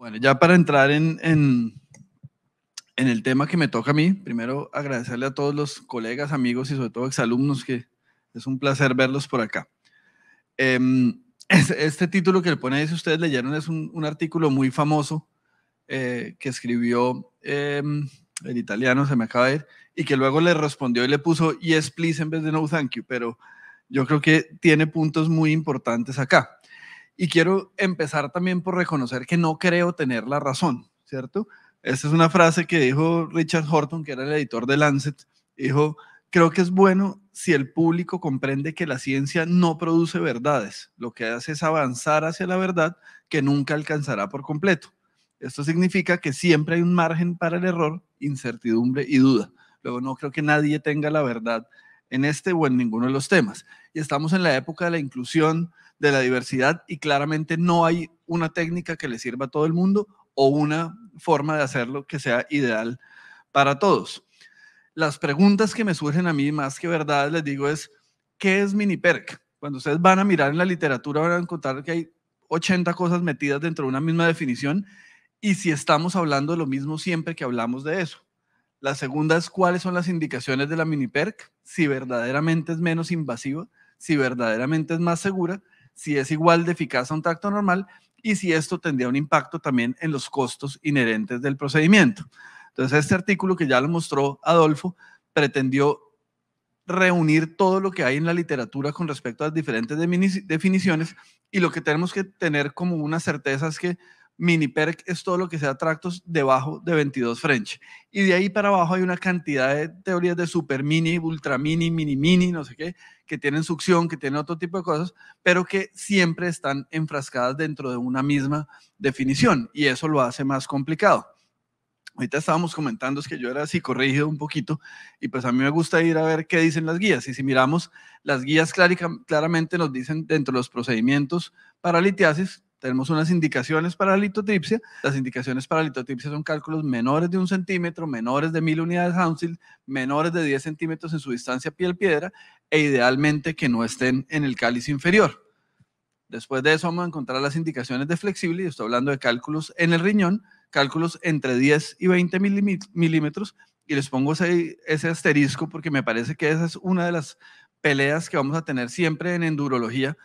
Bueno, ya para entrar en el tema que me toca a mí, primero agradecerle a todos los colegas, amigos y sobre todo exalumnos, que es un placer verlos por acá. Este título que le pone ahí, si ustedes leyeron, es un artículo muy famoso que escribió el italiano, se me acaba de ir, y que luego le respondió y le puso yes please en vez de no thank you, pero yo creo que tiene puntos muy importantes acá. Y quiero empezar también por reconocer que no creo tener la razón, ¿cierto? Esta es una frase que dijo Richard Horton, que era el editor de Lancet. Dijo, creo que es bueno si el público comprende que la ciencia no produce verdades. Lo que hace es avanzar hacia la verdad que nunca alcanzará por completo. Esto significa que siempre hay un margen para el error, incertidumbre y duda. Luego no creo que nadie tenga la verdad en este o en ninguno de los temas. Y estamos en la época de la inclusión, de la diversidad, y claramente no hay una técnica que le sirva a todo el mundo o una forma de hacerlo que sea ideal para todos. Las preguntas que me surgen a mí, más que verdades, les digo es, ¿qué es mini-PERC? Cuando ustedes van a mirar en la literatura van a encontrar que hay 80 cosas metidas dentro de una misma definición, y si estamos hablando de lo mismo siempre que hablamos de eso. La segunda es cuáles son las indicaciones de la mini-PERC, si verdaderamente es menos invasiva, si verdaderamente es más segura, si es igual de eficaz a un tracto normal y si esto tendría un impacto también en los costos inherentes del procedimiento. Entonces, este artículo que ya lo mostró Adolfo pretendió reunir todo lo que hay en la literatura con respecto a las diferentes definiciones, y lo que tenemos que tener como una certeza es que mini-PERC es todo lo que sea tractos debajo de 22 French. Y de ahí para abajo hay una cantidad de teorías de super mini, ultra mini, mini mini, no sé qué, que tienen succión, que tienen otro tipo de cosas, pero que siempre están enfrascadas dentro de una misma definición, y eso lo hace más complicado. Ahorita estábamos comentando, es que yo era psicorrígido un poquito, y pues a mí me gusta ir a ver qué dicen las guías. Y si miramos, las guías claramente nos dicen dentro de los procedimientos para litiasis, tenemos unas indicaciones para la litotripsia. Las indicaciones para la litotripsia son cálculos menores de 1 centímetro, menores de 1000 unidades Hounsfield, menores de 10 centímetros en su distancia piel-piedra, e idealmente que no estén en el cáliz inferior. Después de eso vamos a encontrar las indicaciones de flexible, y estoy hablando de cálculos en el riñón, cálculos entre 10 y 20 milímetros, y les pongo ese asterisco porque me parece que esa es una de las peleas que vamos a tener siempre en endurología,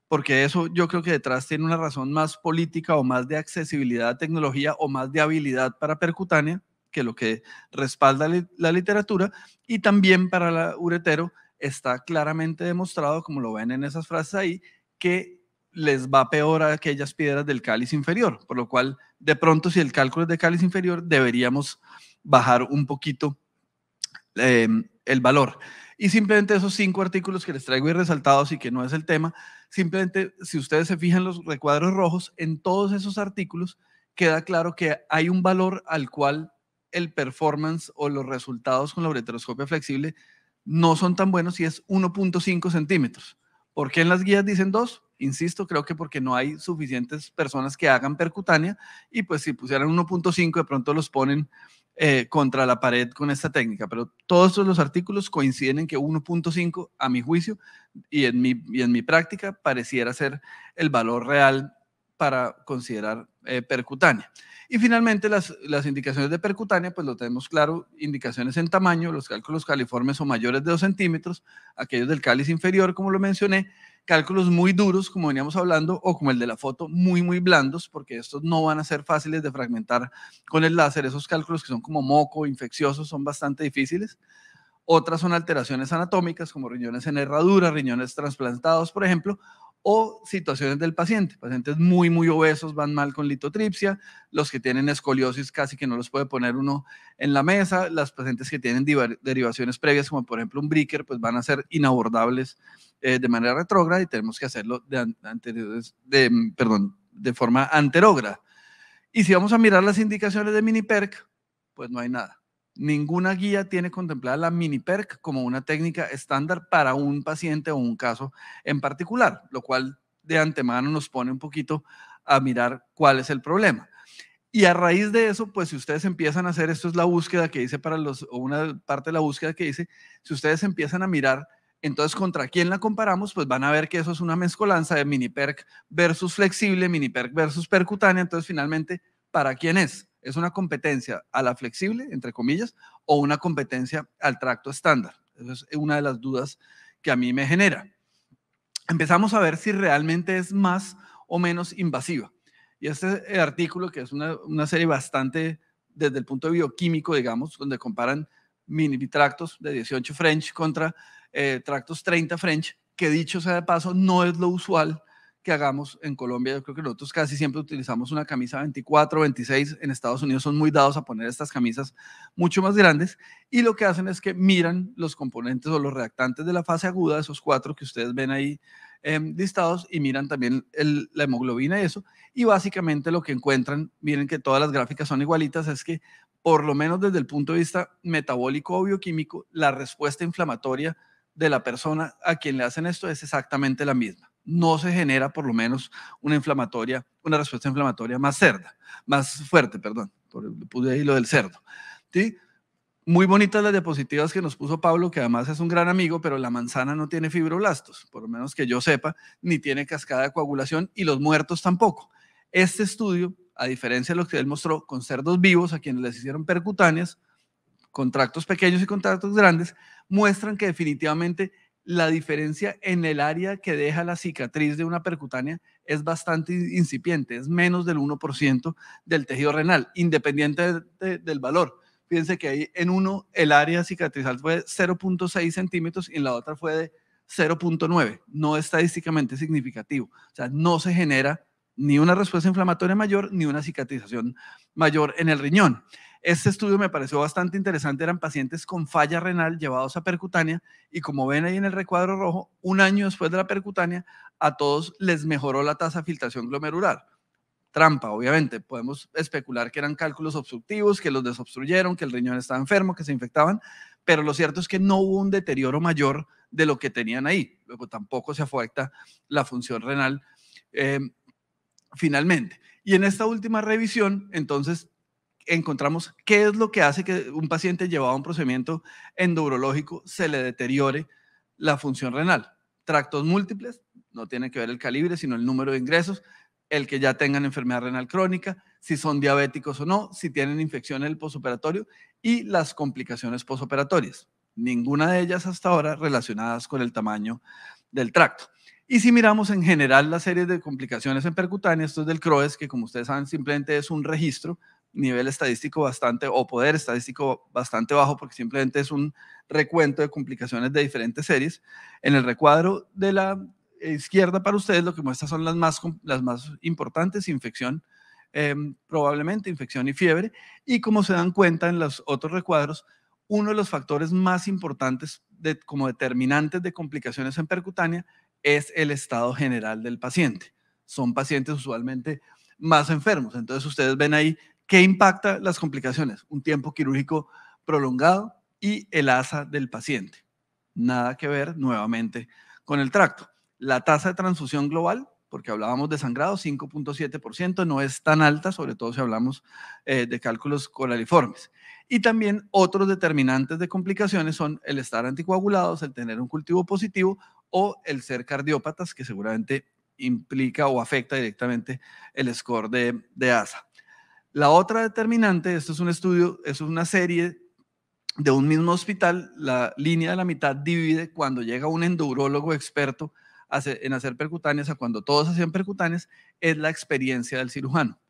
porque eso yo creo que detrás tiene una razón más política o más de accesibilidad a tecnología o más de habilidad para percutánea, que lo que respalda la literatura, y también para la uretero está claramente demostrado, como lo ven en esas frases ahí, que les va peor a aquellas piedras del cáliz inferior, por lo cual de pronto si el cálculo es de cáliz inferior deberíamos bajar un poquito el valor. Y simplemente esos 5 artículos que les traigo y resaltados y que no es el tema, simplemente si ustedes se fijan los recuadros rojos, en todos esos artículos queda claro que hay un valor al cual el performance o los resultados con la ureteroscopia flexible no son tan buenos, y es 1.5 centímetros. ¿Por qué en las guías dicen 2? Insisto, creo que porque no hay suficientes personas que hagan percutánea, y pues si pusieran 1.5 de pronto los ponen contra la pared con esta técnica, pero todos los artículos coinciden en que 1.5, a mi juicio y en mi práctica, pareciera ser el valor real para considerar percutánea. Y finalmente las indicaciones de percutánea, pues lo tenemos claro, indicaciones en tamaño, los cálculos califormes o mayores de 2 centímetros, aquellos del cáliz inferior, como lo mencioné, cálculos muy duros, como veníamos hablando, o como el de la foto, muy, muy blandos, porque estos no van a ser fáciles de fragmentar con el láser. Esos cálculos que son como moco, infecciosos, son bastante difíciles. Otras son alteraciones anatómicas, como riñones en herradura, riñones trasplantados, por ejemplo, o situaciones del paciente. Pacientes muy, muy obesos van mal con litotripsia, los que tienen escoliosis casi que no los puede poner uno en la mesa, las pacientes que tienen derivaciones previas, como por ejemplo un Bricker, pues van a ser inabordables de manera retrógrada, y tenemos que hacerlo de forma anterógrada. Y si vamos a mirar las indicaciones de mini-PERC, pues no hay nada. Ninguna guía tiene contemplada la mini-PERC como una técnica estándar para un paciente o un caso en particular, lo cual de antemano nos pone un poquito a mirar cuál es el problema. Y a raíz de eso, pues si ustedes empiezan a hacer, esto es la búsqueda que hice o una parte de la búsqueda que hice, si ustedes empiezan a mirar, entonces contra quién la comparamos, pues van a ver que eso es una mezcolanza de mini-PERC versus flexible, mini-PERC versus percutánea. Entonces finalmente ¿para quién es? ¿Es una competencia a la flexible, entre comillas, o una competencia al tracto estándar? Esa es una de las dudas que a mí me genera. Empezamos a ver si realmente es más o menos invasiva. Y este artículo, que es una serie bastante, desde el punto de bioquímico, digamos, donde comparan mini tractos de 18 French contra tractos 30 French, que dicho sea de paso, no es lo usual que hagamos en Colombia. Yo creo que nosotros casi siempre utilizamos una camisa 24, 26. En Estados Unidos son muy dados a poner estas camisas mucho más grandes, y lo que hacen es que miran los componentes o los reactantes de la fase aguda, esos 4 que ustedes ven ahí listados, y miran también la hemoglobina y eso, y básicamente lo que encuentran, miren que todas las gráficas son igualitas, es que por lo menos desde el punto de vista metabólico o bioquímico, la respuesta inflamatoria de la persona a quien le hacen esto es exactamente la misma. No se genera por lo menos una respuesta inflamatoria más fuerte, perdón, puse ahí lo del cerdo. ¿Sí? Muy bonitas las diapositivas que nos puso Pablo, que además es un gran amigo, pero la manzana no tiene fibroblastos, por lo menos que yo sepa, ni tiene cascada de coagulación, y los muertos tampoco. Este estudio, a diferencia de lo que él mostró con cerdos vivos a quienes les hicieron percutáneas, con tractos pequeños y con tractos grandes, muestran que definitivamente la diferencia en el área que deja la cicatriz de una percutánea es bastante incipiente, es menos del 1% del tejido renal, independiente del valor. Fíjense que ahí en uno el área cicatrizal fue 0.6 centímetros y en la otra fue de 0.9. No estadísticamente significativo. O sea, no se genera ni una respuesta inflamatoria mayor ni una cicatrización mayor en el riñón. Este estudio me pareció bastante interesante. Eran pacientes con falla renal llevados a percutánea, y como ven ahí en el recuadro rojo, un año después de la percutánea, a todos les mejoró la tasa de filtración glomerular. Trampa, obviamente. Podemos especular que eran cálculos obstructivos, que los desobstruyeron, que el riñón estaba enfermo, que se infectaban, pero lo cierto es que no hubo un deterioro mayor de lo que tenían ahí. Luego tampoco se afecta la función renal finalmente. Y en esta última revisión, entonces, encontramos qué es lo que hace que un paciente llevado a un procedimiento endourológico se le deteriore la función renal. Tractos múltiples, no tiene que ver el calibre, sino el número de ingresos, el que ya tengan enfermedad renal crónica, si son diabéticos o no, si tienen infección en el posoperatorio, y las complicaciones posoperatorias. Ninguna de ellas hasta ahora relacionadas con el tamaño del tracto. Y si miramos en general la serie de complicaciones en percutánea, esto es del CROES, que como ustedes saben simplemente es un registro, nivel estadístico bastante, o poder estadístico bastante bajo, porque simplemente es un recuento de complicaciones de diferentes series. En el recuadro de la izquierda para ustedes lo que muestra son las más importantes: infección, probablemente infección y fiebre, y como se dan cuenta en los otros recuadros, uno de los factores más importantes como determinantes de complicaciones en percutánea es el estado general del paciente. Son pacientes usualmente más enfermos. Entonces ustedes ven ahí qué impacta las complicaciones: un tiempo quirúrgico prolongado y el ASA del paciente. Nada que ver nuevamente con el tracto. La tasa de transfusión global, porque hablábamos de sangrado, 5.7%, no es tan alta, sobre todo si hablamos de cálculos colariformes. Y también otros determinantes de complicaciones son el estar anticoagulados, el tener un cultivo positivo o el ser cardiópatas, que seguramente implica o afecta directamente el score de ASA. La otra determinante, esto es un estudio, es una serie de un mismo hospital, la línea de la mitad divide cuando llega un endourólogo experto en hacer percutáneas a cuando todos hacían percutáneas, es la experiencia del cirujano.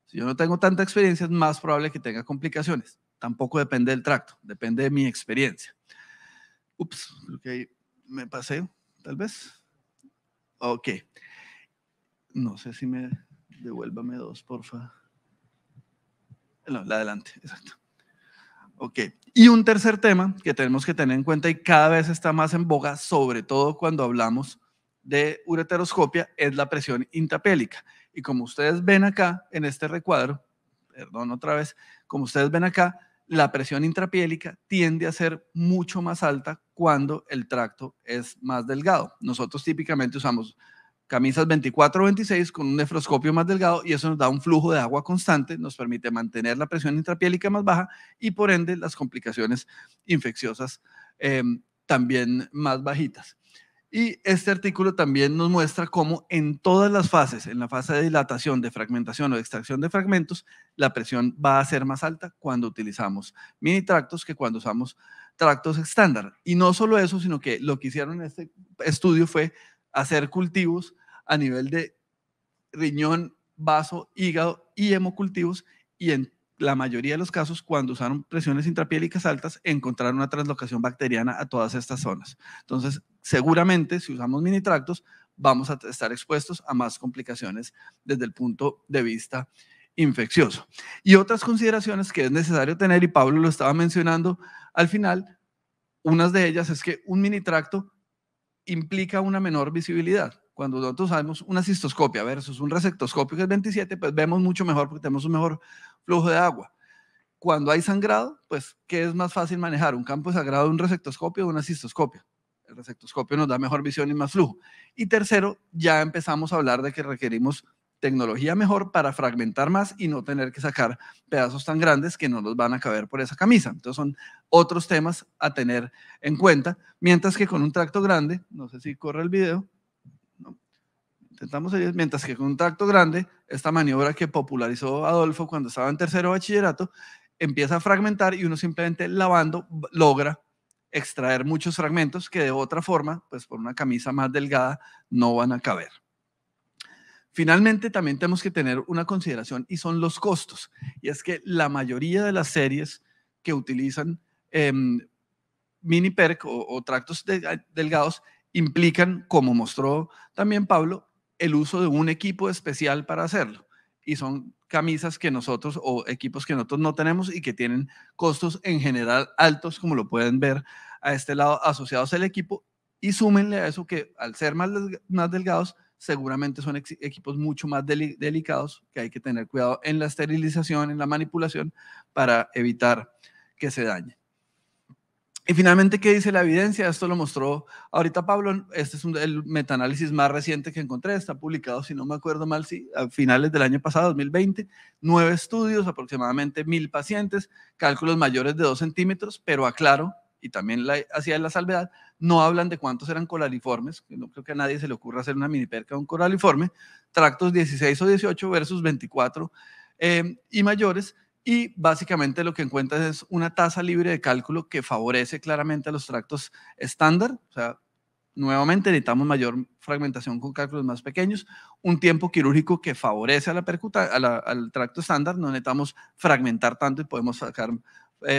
Si yo no tengo tanta experiencia, es más probable que tenga complicaciones. Tampoco depende del tracto, depende de mi experiencia. Ups, creo que ahí me pasé, tal vez. Ok. No sé si me... Devuélvame 2, porfa. No, la adelante, exacto. Ok. Y un tercer tema que tenemos que tener en cuenta y cada vez está más en boga, sobre todo cuando hablamos de ureteroscopia, es la presión intrapélica. Y como ustedes ven acá en este recuadro, perdón otra vez, como ustedes ven acá, la presión intrapiélica tiende a ser mucho más alta cuando el tracto es más delgado. Nosotros típicamente usamos camisas 24 o 26 con un nefroscopio más delgado, y eso nos da un flujo de agua constante, nos permite mantener la presión intrapiélica más baja y por ende las complicaciones infecciosas también más bajitas. Y este artículo también nos muestra cómo en todas las fases, en la fase de dilatación, de fragmentación o de extracción de fragmentos, la presión va a ser más alta cuando utilizamos mini tractos que cuando usamos tractos estándar. Y no solo eso, sino que lo que hicieron en este estudio fue hacer cultivos a nivel de riñón, vaso, hígado y hemocultivos, y en la mayoría de los casos, cuando usaron presiones intrapiélicas altas, encontraron una translocación bacteriana a todas estas zonas. Entonces, seguramente, si usamos mini tractos, vamos a estar expuestos a más complicaciones desde el punto de vista infeccioso. Y otras consideraciones que es necesario tener, y Pablo lo estaba mencionando al final, unas de ellas es que un mini tracto implica una menor visibilidad. Cuando nosotros usamos una cistoscopia versus un resectoscopio que es 27, pues vemos mucho mejor porque tenemos un mejor flujo de agua. Cuando hay sangrado, pues, ¿qué es más fácil manejar? ¿Un campo de sangrado de un resectoscopio o una cistoscopia? El resectoscopio nos da mejor visión y más flujo. Y tercero, ya empezamos a hablar de que requerimos tecnología mejor para fragmentar más y no tener que sacar pedazos tan grandes que no nos van a caber por esa camisa. Entonces son otros temas a tener en cuenta, mientras que con un tracto grande, no sé si corre el video, no, intentamos seguir, mientras que con un tracto grande, esta maniobra que popularizó Adolfo cuando estaba en tercero de bachillerato, empieza a fragmentar y uno simplemente lavando logra extraer muchos fragmentos que de otra forma, pues por una camisa más delgada, no van a caber. Finalmente, también tenemos que tener una consideración y son los costos. Y es que la mayoría de las series que utilizan mini PERC o tractos delgados implican, como mostró también Pablo, el uso de un equipo especial para hacerlo. Y son camisas que nosotros o equipos que nosotros no tenemos y que tienen costos en general altos, como lo pueden ver a este lado, asociados al equipo. Y súmenle a eso que al ser más delgados, seguramente son equipos mucho más delicados, que hay que tener cuidado en la esterilización, en la manipulación, para evitar que se dañe. Y finalmente, ¿qué dice la evidencia? Esto lo mostró ahorita Pablo. Este es el metaanálisis más reciente que encontré. Está publicado, si no me acuerdo mal, sí, a finales del año pasado, 2020. 9 estudios, aproximadamente 1000 pacientes, cálculos mayores de 2 centímetros, pero aclaro, y también hacía la salvedad, no hablan de cuántos eran coraliformes, que no creo que a nadie se le ocurra hacer una mini perca de un coraliforme, tractos 16 o 18 versus 24 y mayores. Y básicamente lo que encuentras es una tasa libre de cálculo que favorece claramente a los tractos estándar. O sea, nuevamente necesitamos mayor fragmentación con cálculos más pequeños. Un tiempo quirúrgico que favorece a al tracto estándar. No necesitamos fragmentar tanto y podemos sacar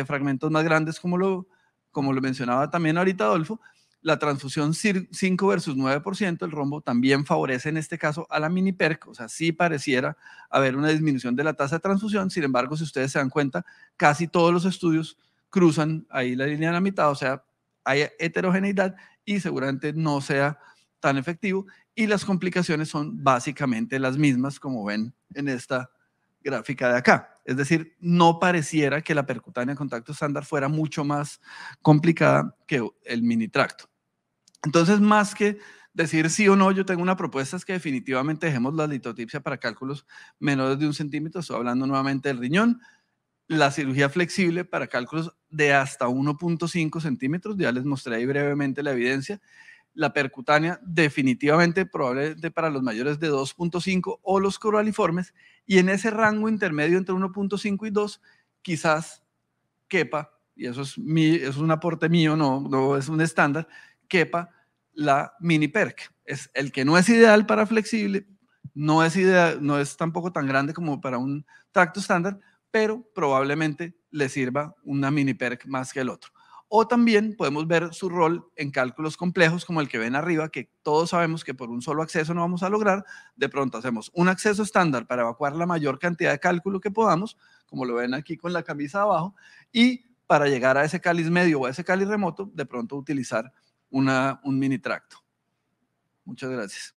fragmentos más grandes como lo mencionaba también ahorita Adolfo. La transfusión 5 versus 9%, el rombo también favorece en este caso a la mini PERC, o sea, sí pareciera haber una disminución de la tasa de transfusión. Sin embargo, si ustedes se dan cuenta, casi todos los estudios cruzan ahí la línea de la mitad, o sea, hay heterogeneidad y seguramente no sea tan efectivo, y las complicaciones son básicamente las mismas, como ven en esta gráfica de acá. Es decir, no pareciera que la percutánea de contacto estándar fuera mucho más complicada que el mini tracto. Entonces, más que decir sí o no, yo tengo una propuesta, es que definitivamente dejemos la litotipsia para cálculos menores de 1 centímetro. Estoy hablando nuevamente del riñón. La cirugía flexible para cálculos de hasta 1.5 centímetros, ya les mostré ahí brevemente la evidencia. La percutánea definitivamente probablemente para los mayores de 2.5 o los coraliformes, y en ese rango intermedio entre 1.5 y 2 quizás quepa, y eso es un aporte mío, no es un estándar, quepa la mini PERC. Es el que no es ideal para flexible, no es tampoco tan grande como para un tracto estándar, pero probablemente le sirva una mini PERC más que el otro. O también podemos ver su rol en cálculos complejos como el que ven arriba, que todos sabemos que por un solo acceso no vamos a lograr. De pronto hacemos un acceso estándar para evacuar la mayor cantidad de cálculo que podamos, como lo ven aquí con la camisa de abajo, y para llegar a ese cáliz medio o a ese cáliz remoto, de pronto utilizar un mini tracto. Muchas gracias.